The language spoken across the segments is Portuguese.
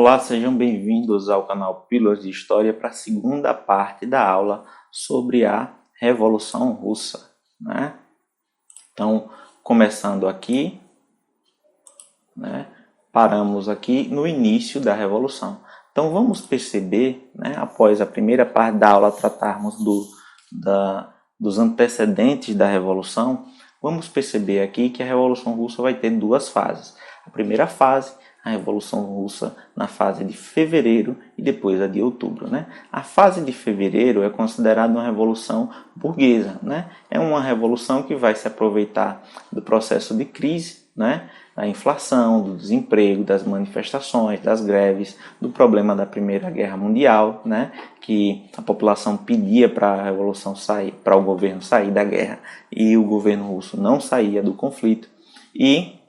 Olá, sejam bem-vindos ao canal Pílulas de História para a segunda parte da aula sobre a Revolução Russa, né? Então, começando aqui, né, paramos aqui no início da Revolução. Então, vamos perceber, né, após a primeira parte da aula tratarmos dos antecedentes da Revolução, vamos perceber aqui que a Revolução Russa vai ter duas fases. A primeira fase, a Revolução Russa na fase de fevereiro e depois a de outubro, né? A fase de fevereiro é considerada uma revolução burguesa, né? É uma revolução que vai se aproveitar do processo de crise, né? Da inflação, do desemprego, das manifestações, das greves, do problema da Primeira Guerra Mundial, né? Que a população pedia para a revolução sair, para o governo sair da guerra, e o governo russo não saía do conflito, e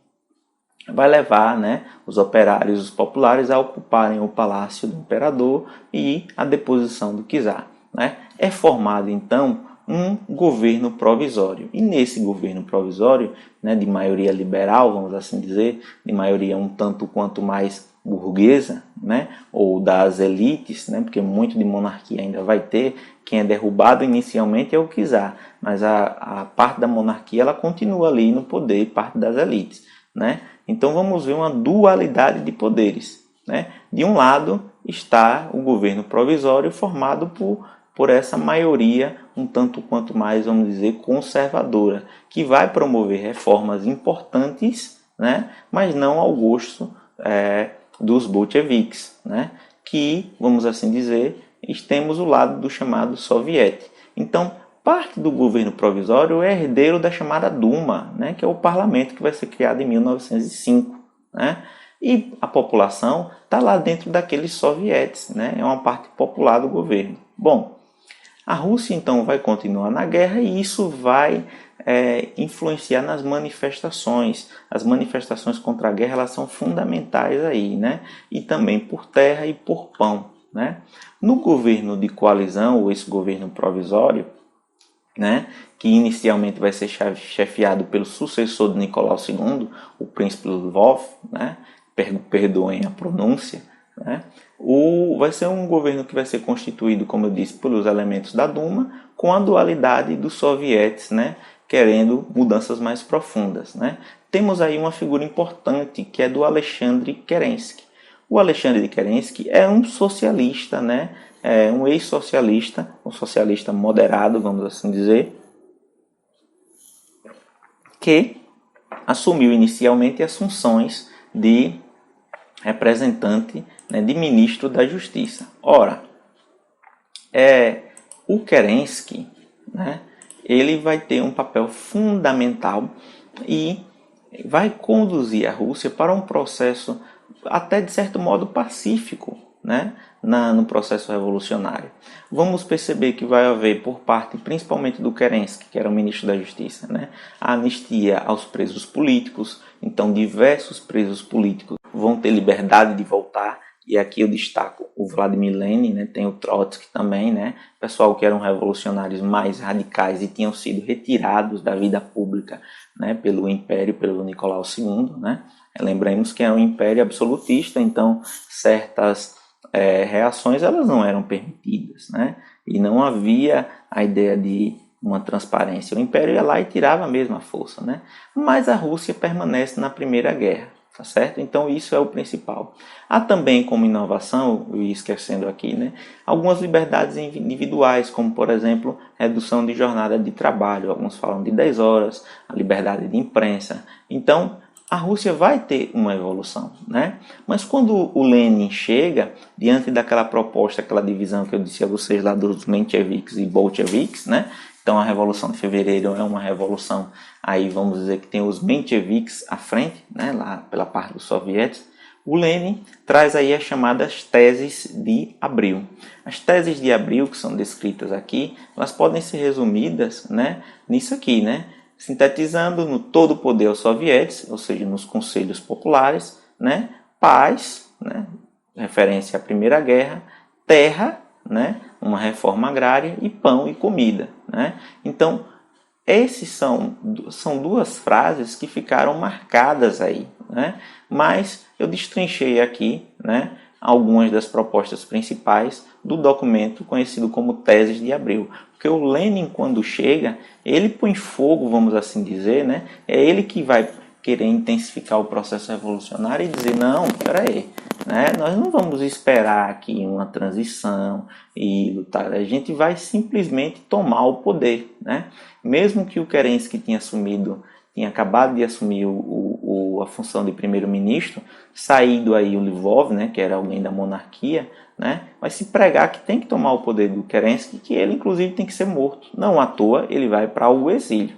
vai levar, né, os operários, os populares, a ocuparem o palácio do imperador e a deposição do czar, né? É formado então um governo provisório, e nesse governo provisório, né, de maioria liberal, vamos assim dizer, de maioria um tanto quanto mais burguesa, né, ou das elites, né, porque muito de monarquia ainda vai ter. Quem é derrubado inicialmente é o czar, mas a parte da monarquia ela continua ali no poder, parte das elites, né? Então vamos ver uma dualidade de poderes, né? De um lado está o governo provisório formado por essa maioria um tanto quanto mais, vamos dizer, conservadora, que vai promover reformas importantes, né? Mas não ao gosto dos bolcheviques, né? Que, vamos assim dizer, temos o lado do chamado soviético. Então, parte do governo provisório é herdeiro da chamada Duma, né, que é o parlamento que vai ser criado em 1905. Né? E a população está lá dentro daqueles sovietes, né? É uma parte popular do governo. Bom, a Rússia então vai continuar na guerra e isso vai influenciar nas manifestações. As manifestações contra a guerra elas são fundamentais aí, né? E também por terra e por pão. Né? No governo de coalizão, ou esse governo provisório, né, que inicialmente vai ser chefiado pelo sucessor de Nicolau II, o príncipe Lvov, né, perdoem a pronúncia, né, vai ser um governo que vai ser constituído, como eu disse, pelos elementos da Duma, com a dualidade dos sovietes, né, querendo mudanças mais profundas. Né. Temos aí uma figura importante, que é do Alexandre Kerensky. O Alexandre Kerensky é um socialista, né, um ex-socialista, um socialista moderado, vamos assim dizer, que assumiu inicialmente as funções de representante, né, de ministro da Justiça. Ora, o Kerensky, né, ele vai ter um papel fundamental e vai conduzir a Rússia para um processo até de certo modo pacífico, né, no processo revolucionário. Vamos perceber que vai haver por parte principalmente do Kerensky, que era o ministro da Justiça, né, a anistia aos presos políticos. Então diversos presos políticos vão ter liberdade de voltar, e aqui eu destaco o Vladimir Lenin, né, tem o Trotsky também, né, pessoal que eram revolucionários mais radicais e tinham sido retirados da vida pública, né, pelo Império, pelo Nicolau II, né. Lembremos que era um império absolutista, então certas reações elas não eram permitidas, né? E não havia a ideia de uma transparência. O império ia lá e tirava a mesma força, né? Mas a Rússia permanece na Primeira Guerra, tá certo? Então isso é o principal. Há também como inovação, e esquecendo aqui, né, algumas liberdades individuais, como por exemplo redução de jornada de trabalho. Alguns falam de 10 horas, a liberdade de imprensa. Então a Rússia vai ter uma evolução, né? Mas quando o Lenin chega, diante daquela proposta, aquela divisão que eu disse a vocês lá dos mencheviques e bolcheviques, né? Então a Revolução de Fevereiro é uma revolução, aí vamos dizer que tem os mencheviques à frente, né? Lá pela parte dos sovietes. O Lenin traz aí as chamadas teses de Abril. As teses de Abril, que são descritas aqui, elas podem ser resumidas, né, nisso aqui, né? Sintetizando no todo poder aos sovietes, ou seja, nos conselhos populares, né, paz, né, referência à Primeira Guerra, terra, né, uma reforma agrária, e pão e comida. Né? Então, esses são duas frases que ficaram marcadas aí, né? Mas eu destrinchei aqui, né, algumas das propostas principais do documento conhecido como Teses de Abril. Porque o Lenin, quando chega, ele põe fogo, vamos assim dizer, né? É ele que vai querer intensificar o processo revolucionário e dizer, não, peraí, né? Nós não vamos esperar aqui uma transição e lutar, a gente vai simplesmente tomar o poder, né? Mesmo que o Kerensky tinha acabado de assumir a função de primeiro-ministro, saído aí o Lvov, né, que era alguém da monarquia, né, vai se pregar que tem que tomar o poder do Kerensky, que ele inclusive tem que ser morto. Não à toa, ele vai para o exílio.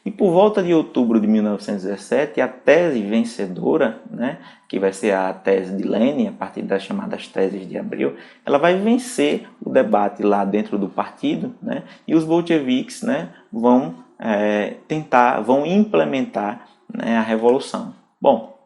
E por volta de outubro de 1917, a tese vencedora, né, que vai ser a tese de Lenin, a partir das chamadas teses de Abril, ela vai vencer o debate lá dentro do partido, né, e os bolcheviques, né, vão implementar, né, a revolução. Bom,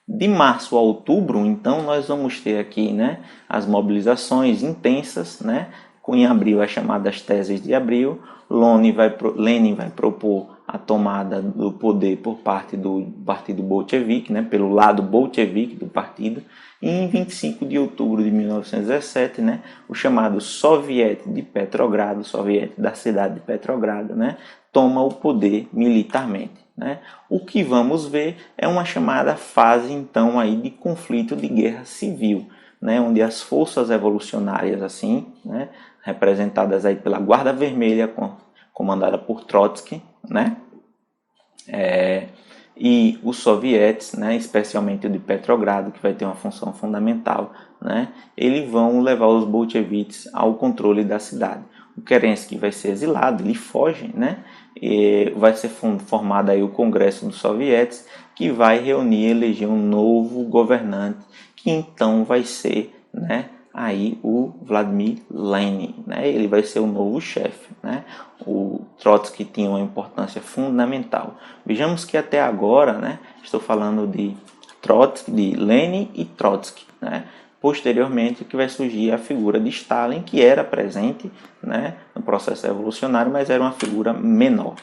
de março a outubro, então, nós vamos ter aqui, né, as mobilizações intensas, né, em abril as chamadas teses de Abril. Lenin vai propor a tomada do poder por parte do partido bolchevique, né, pelo lado bolchevique do partido. E em 25 de outubro de 1917, né, o chamado Soviete de Petrogrado, Soviete da cidade de Petrogrado, né, toma o poder militarmente. Né? O que vamos ver é uma chamada fase então aí de conflito de guerra civil, né? Onde as forças revolucionárias assim, né, representadas aí pela Guarda Vermelha, comandada por Trotsky, né, e os sovietes, né, especialmente o de Petrogrado, que vai ter uma função fundamental, né, eles vão levar os bolcheviques ao controle da cidade. O Kerensky vai ser exilado, ele foge, né, e vai ser formado aí o Congresso dos Sovietes, que vai reunir e eleger um novo governante, que então vai ser, né, aí o Vladimir Lenin, né? Ele vai ser o novo chefe, né? O Trotsky tinha uma importância fundamental. Vejamos que até agora, né, estou falando de Trotsky, de Lenin e Trotsky, né? Posteriormente que vai surgir a figura de Stalin, que era presente, né, no processo revolucionário, mas era uma figura menor.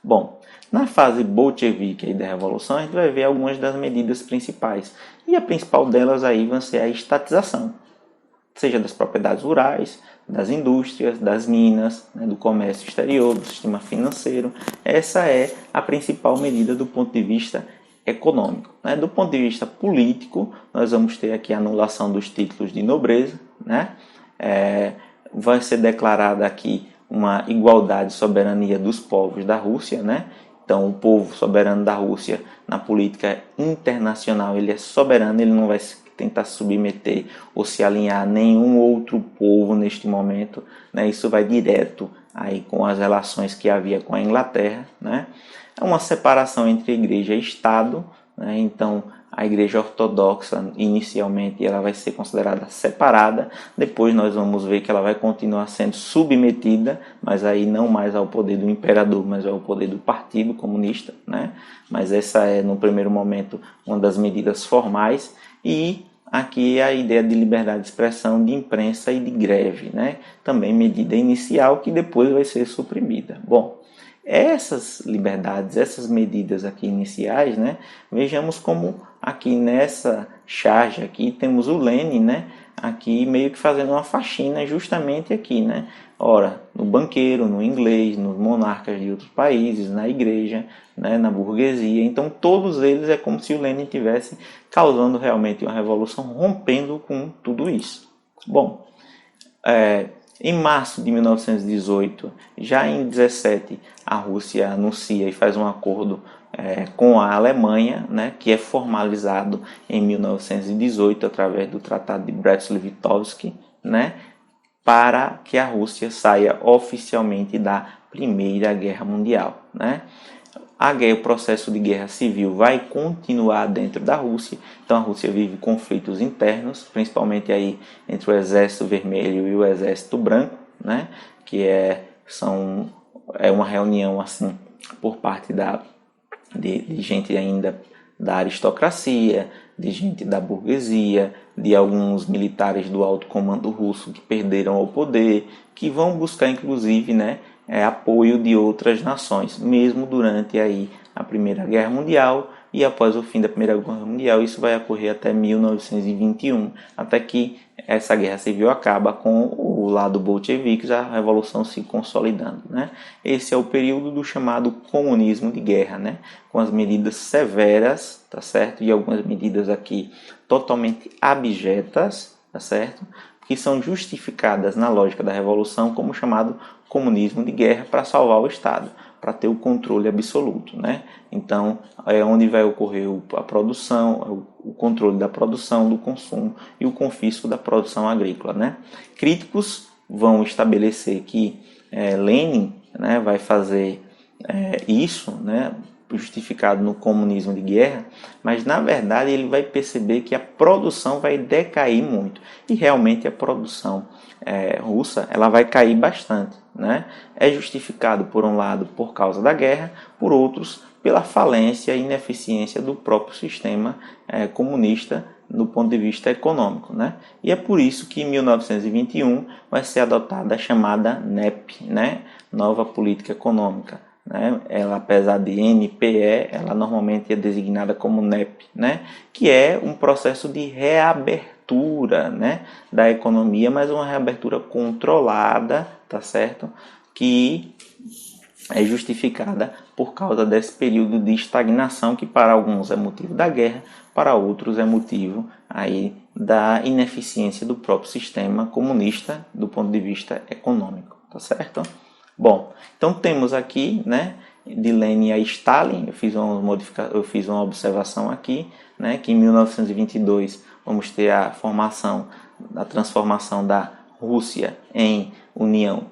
Bom, na fase bolchevique da revolução, a gente vai ver algumas das medidas principais. E a principal delas aí vai ser a estatização, seja das propriedades rurais, das indústrias, das minas, né, do comércio exterior, do sistema financeiro. Essa é a principal medida do ponto de vista econômico. Né? Do ponto de vista político, nós vamos ter aqui a anulação dos títulos de nobreza, né? Vai ser declarada aqui uma igualdade e soberania dos povos da Rússia, né? Então, o povo soberano da Rússia, na política internacional, ele é soberano, ele não vai tentar submeter ou se alinhar a nenhum outro povo neste momento, né? Isso vai direto aí com as relações que havia com a Inglaterra, né? É uma separação entre igreja e Estado, né? Então a igreja ortodoxa inicialmente ela vai ser considerada separada, depois nós vamos ver que ela vai continuar sendo submetida, mas aí não mais ao poder do imperador, mas ao poder do Partido Comunista, né? Mas essa é no primeiro momento uma das medidas formais. E aqui a ideia de liberdade de expressão, de imprensa e de greve, né? Também medida inicial que depois vai ser suprimida. Bom, essas liberdades, essas medidas aqui iniciais, né? Vejamos como aqui nessa charge aqui temos o Lenin, né? Aqui meio que fazendo uma faxina justamente aqui, né? Ora, no banqueiro, no inglês, nos monarcas de outros países, na igreja, né, na burguesia. Então todos eles é como se o Lenin tivesse causando realmente uma revolução, rompendo com tudo isso. Bom, em março de 1918, já em 17, a Rússia anuncia e faz um acordo com a Alemanha, né, que é formalizado em 1918 através do Tratado de Brest-Litovsk, né, para que a Rússia saia oficialmente da Primeira Guerra Mundial, né? O processo de guerra civil vai continuar dentro da Rússia, então a Rússia vive conflitos internos, principalmente aí entre o Exército Vermelho e o Exército Branco, né? Que é uma reunião assim por parte de gente ainda da aristocracia, de gente da burguesia, de alguns militares do alto comando russo que perderam o poder, que vão buscar inclusive, né, apoio de outras nações, mesmo durante aí a Primeira Guerra Mundial, e após o fim da Primeira Guerra Mundial isso vai ocorrer até 1921, até que essa guerra civil acaba com o lado bolchevique, a revolução se consolidando, né? Esse é o período do chamado comunismo de guerra, né? Com as medidas severas, tá certo? E algumas medidas aqui totalmente abjetas, tá certo? Que são justificadas na lógica da revolução como chamado comunismo de guerra para salvar o Estado, para ter o controle absoluto, né? Então, é onde vai ocorrer a produção, o controle da produção, do consumo e o confisco da produção agrícola, né? Críticos vão estabelecer que Lenin, né, vai fazer isso, né, justificado no comunismo de guerra, mas na verdade ele vai perceber que a produção vai decair muito, e realmente a produção russa ela vai cair bastante, né? É justificado por um lado por causa da guerra, por outros pela falência e ineficiência do próprio sistema comunista do ponto de vista econômico, né? E é por isso que em 1921 vai ser adotada a chamada NEP, né? Nova Política Econômica, né? Ela, apesar de NPE, ela normalmente é designada como NEP, né? Que é um processo de reabertura, né, da economia, mas uma reabertura controlada, tá certo? Que é justificada por causa desse período de estagnação que para alguns é motivo da guerra, para outros é motivo aí da ineficiência do próprio sistema comunista do ponto de vista econômico, tá certo? Bom, então temos aqui, né, de Lenin a Stalin. Eu fiz uma observação aqui, né, que em 1922 vamos ter a transformação da Rússia em União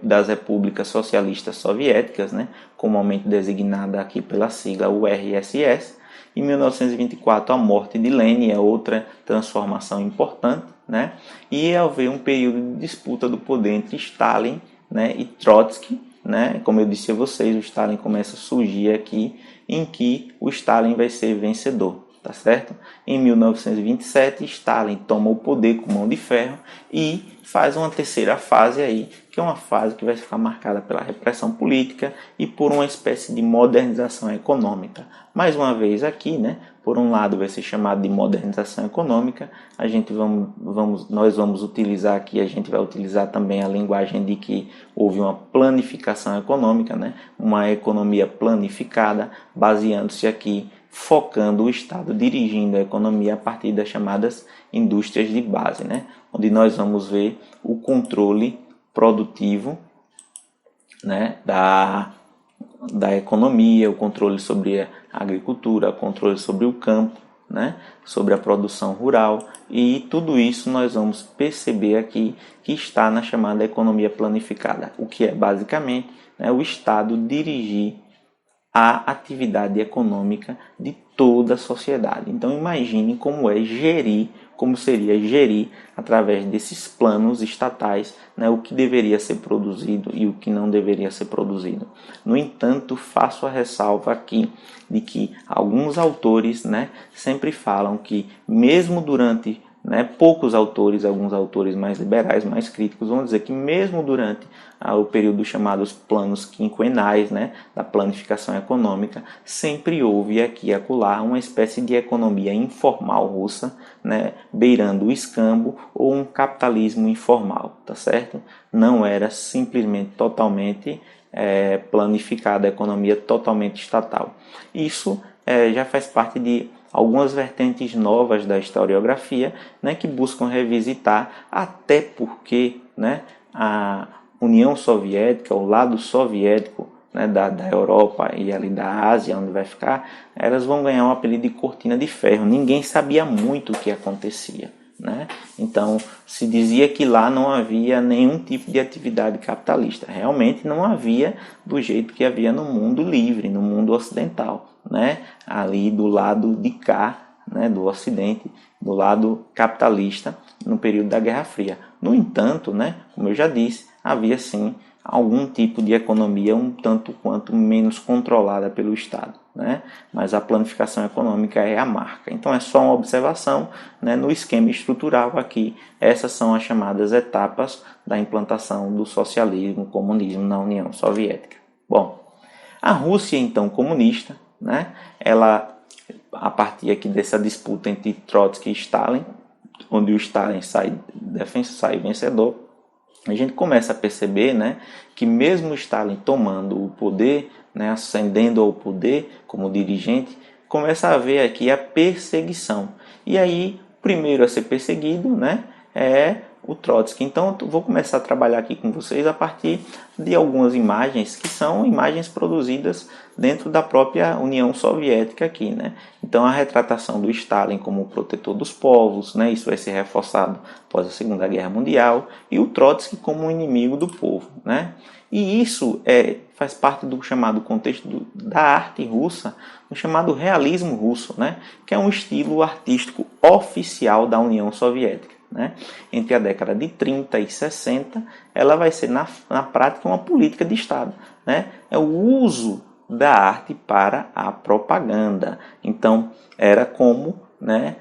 das Repúblicas Socialistas Soviéticas, né, comumente designada aqui pela sigla URSS. Em 1924 a morte de Lenin é outra transformação importante, né, e haver um período de disputa do poder entre Stalin, né, e Trotsky, né? Como eu disse a vocês, o Stalin começa a surgir aqui, em que o Stalin vai ser vencedor, tá certo? Em 1927, Stalin toma o poder com mão de ferro e faz uma terceira fase aí, que é uma fase que vai ficar marcada pela repressão política e por uma espécie de modernização econômica. Mais uma vez aqui, né? Por um lado vai ser chamado de modernização econômica, nós vamos utilizar aqui, a gente vai utilizar também a linguagem de que houve uma planificação econômica, né? Uma economia planificada, baseando-se aqui, focando o Estado dirigindo a economia a partir das chamadas indústrias de base, né? Onde nós vamos ver o controle produtivo, né, da economia, o controle sobre a agricultura, o controle sobre o campo, né, sobre a produção rural, e tudo isso nós vamos perceber aqui que está na chamada economia planificada, o que é basicamente, né, o Estado dirigir a atividade econômica de toda a sociedade. Então imagine como seria gerir através desses planos estatais, né, o que deveria ser produzido e o que não deveria ser produzido. No entanto, faço a ressalva aqui de que alguns autores, né, sempre falam que mesmo durante, né, alguns autores mais liberais, mais críticos, vão dizer que mesmo durante o período chamados planos quinquenais, né, da planificação econômica, sempre houve aqui e acolá uma espécie de economia informal russa, né, beirando o escambo ou um capitalismo informal, tá certo? Não era simplesmente totalmente planificada a economia totalmente estatal. Isso já faz parte de algumas vertentes novas da historiografia, né, que buscam revisitar, até porque, né, a União Soviética, o lado soviético, né, da Europa e ali da Ásia, onde vai ficar, elas vão ganhar um apelido de cortina de ferro. Ninguém sabia muito o que acontecia, né? Então se dizia que lá não havia nenhum tipo de atividade capitalista. Realmente não havia do jeito que havia no mundo livre, no mundo ocidental, né? Ali do lado de cá, né, do Ocidente, do lado capitalista no período da Guerra Fria. No entanto, né, como eu já disse, havia sim algum tipo de economia um tanto quanto menos controlada pelo Estado, né? Mas a planificação econômica é a marca. Então é só uma observação, né, no esquema estrutural aqui. Essas são as chamadas etapas da implantação do socialismo, comunismo na União Soviética. Bom, a Rússia então comunista, né, ela a partir aqui dessa disputa entre Trotsky e Stalin, onde o Stalin sai vencedor, a gente começa a perceber, né, que mesmo Stalin tomando o poder, né, ascendendo ao poder como dirigente, começa a haver aqui a perseguição. E aí, o primeiro a ser perseguido, né, é o Trotsky. Então, eu vou começar a trabalhar aqui com vocês a partir de algumas imagens que são imagens produzidas dentro da própria União Soviética aqui, né? Então, a retratação do Stalin como protetor dos povos, né? Isso vai ser reforçado após a Segunda Guerra Mundial, e o Trotsky como um inimigo do povo, né? E isso faz parte do chamado contexto da arte russa, do chamado realismo russo, né? Que é um estilo artístico oficial da União Soviética. Né? Entre a década de 30 e 60, ela vai ser na prática uma política de Estado. Né? É o uso da arte para a propaganda. Então, era como, né,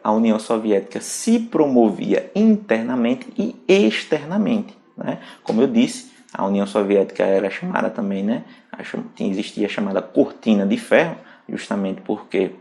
a União Soviética se promovia internamente e externamente. Né? Como eu disse, a União Soviética era chamada também, né, existia a chamada cortina de ferro, justamente porque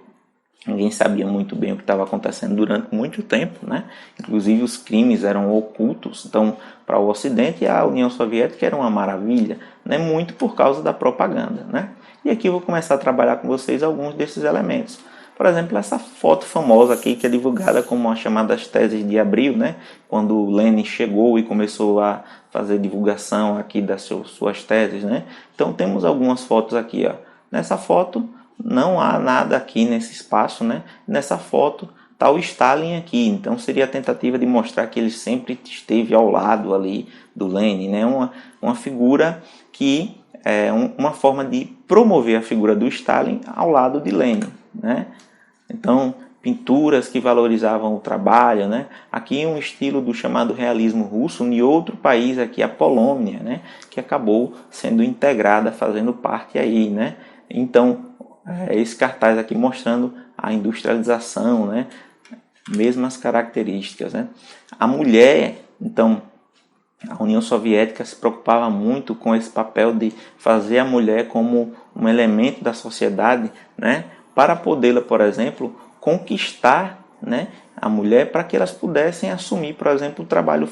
ninguém sabia muito bem o que estava acontecendo durante muito tempo, né? Inclusive os crimes eram ocultos. Então, para o Ocidente, a União Soviética era uma maravilha, né? Muito por causa da propaganda, né? E aqui eu vou começar a trabalhar com vocês alguns desses elementos. Por exemplo, essa foto famosa aqui, que é divulgada como as chamadas teses de abril, né? Quando Lenin chegou e começou a fazer divulgação aqui das suas teses, né? Então, temos algumas fotos aqui, ó. Nessa foto não há nada aqui nesse espaço, né? Nessa foto está o Stalin aqui, então seria a tentativa de mostrar que ele sempre esteve ao lado ali do Lenin, né? Uma figura que é uma forma de promover a figura do Stalin ao lado de Lenin, né? Então, pinturas que valorizavam o trabalho, né? Aqui um estilo do chamado realismo russo, em outro país aqui, a Polônia, né? Que acabou sendo integrada, fazendo parte aí, né? Então, esse cartaz aqui mostrando a industrialização, né? Mesmas características, né? A mulher, então, a União Soviética se preocupava muito com esse papel de fazer a mulher como um elemento da sociedade, né? Para podê-la, por exemplo, conquistar, né, a mulher para que elas pudessem assumir, por exemplo, o trabalho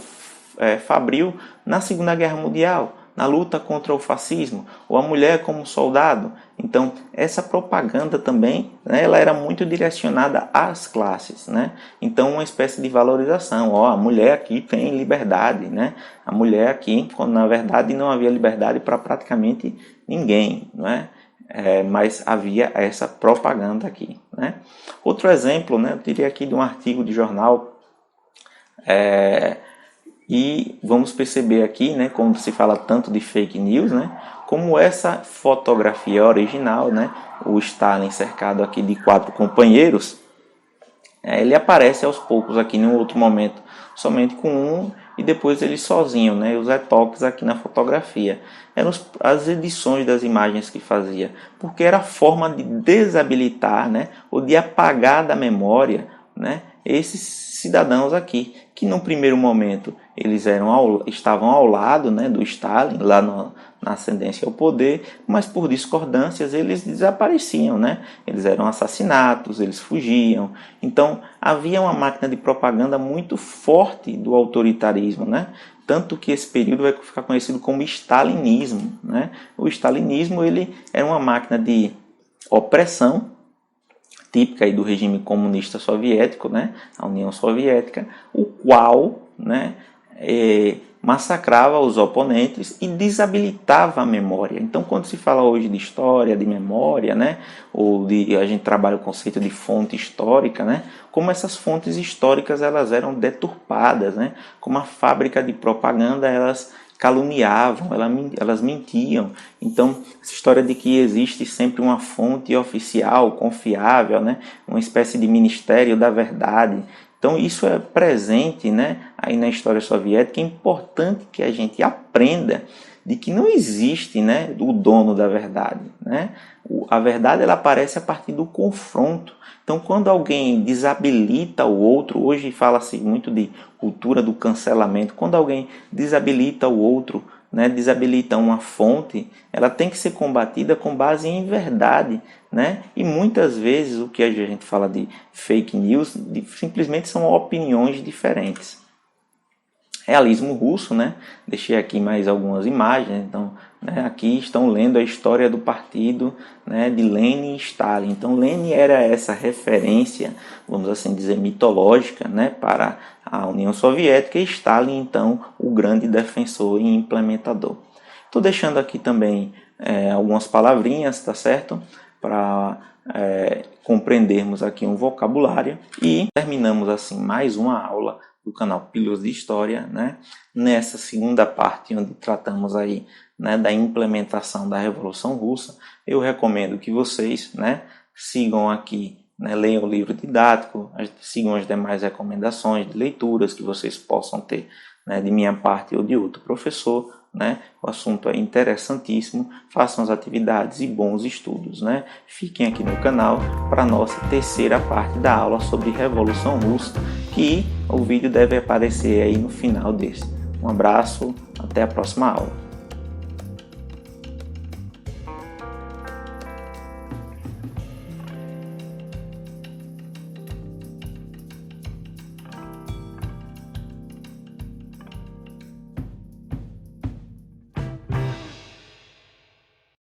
fabril na Segunda Guerra Mundial, na luta contra o fascismo, ou a mulher como soldado. Então, essa propaganda também, né, ela era muito direcionada às classes, né? Então, uma espécie de valorização. Ó, a mulher aqui tem liberdade, né? A mulher aqui, quando na verdade não havia liberdade para praticamente ninguém, não é? Mas havia essa propaganda aqui, né? Outro exemplo, né, eu diria aqui de um artigo de jornal, e vamos perceber aqui, né, como se fala tanto de fake news, né, como essa fotografia original, né, o Stalin cercado aqui de 4 companheiros, ele aparece aos poucos aqui em um outro momento, somente com um, e depois ele sozinho, né, os retoques aqui na fotografia. Eram as edições das imagens que fazia, porque era a forma de desabilitar, né, ou de apagar da memória, né, esses cidadãos aqui, que no primeiro momento eles estavam ao lado, né, do Stalin, lá na ascendência ao poder, mas por discordâncias eles desapareciam, né? Eles eram assassinados, eles fugiam. Então havia uma máquina de propaganda muito forte do autoritarismo, né? Tanto que esse período vai ficar conhecido como stalinismo, né? O stalinismo, ele era uma máquina de opressão típica aí do regime comunista soviético, né, a União Soviética, o qual, né, massacrava os oponentes e desabilitava a memória. Então, quando se fala hoje de história, de memória, né, ou a gente trabalha o conceito de fonte histórica, né, como essas fontes históricas elas eram deturpadas, né, como a fábrica de propaganda elas caluniavam, elas mentiam. Então, essa história de que existe sempre uma fonte oficial, confiável, né? Uma espécie de ministério da verdade. Então, isso é presente, né? Aí na história soviética. É importante que a gente aprenda de que não existe, né, o dono da verdade, né? A verdade ela aparece a partir do confronto. Então, quando alguém desabilita o outro, hoje fala-se muito de cultura do cancelamento, quando alguém desabilita o outro, né, desabilitam uma fonte, ela tem que ser combatida com base em verdade, né? E muitas vezes o que a gente fala de fake news simplesmente são opiniões diferentes. Realismo russo, né? Deixei aqui mais algumas imagens. Então, né, aqui estão lendo a história do partido, né, de Lenin e Stalin. Então, Lenin era essa referência, vamos assim dizer, mitológica, né, para a União Soviética, e Stalin, então, o grande defensor e implementador. Estou deixando aqui também algumas palavrinhas, tá certo? Para compreendermos aqui um vocabulário, e terminamos assim mais uma aula do canal Pílulas de História, né? Nessa segunda parte, onde tratamos aí, né, da implementação da Revolução Russa. Eu recomendo que vocês, né, sigam aqui, né, leiam o livro didático, sigam as demais recomendações de leituras que vocês possam ter, né, de minha parte ou de outro professor, né? O assunto é interessantíssimo, façam as atividades e bons estudos, né? Fiquem aqui no canal para a nossa terceira parte da aula sobre Revolução Russa, que o vídeo deve aparecer aí no final desse. Um abraço, até a próxima aula.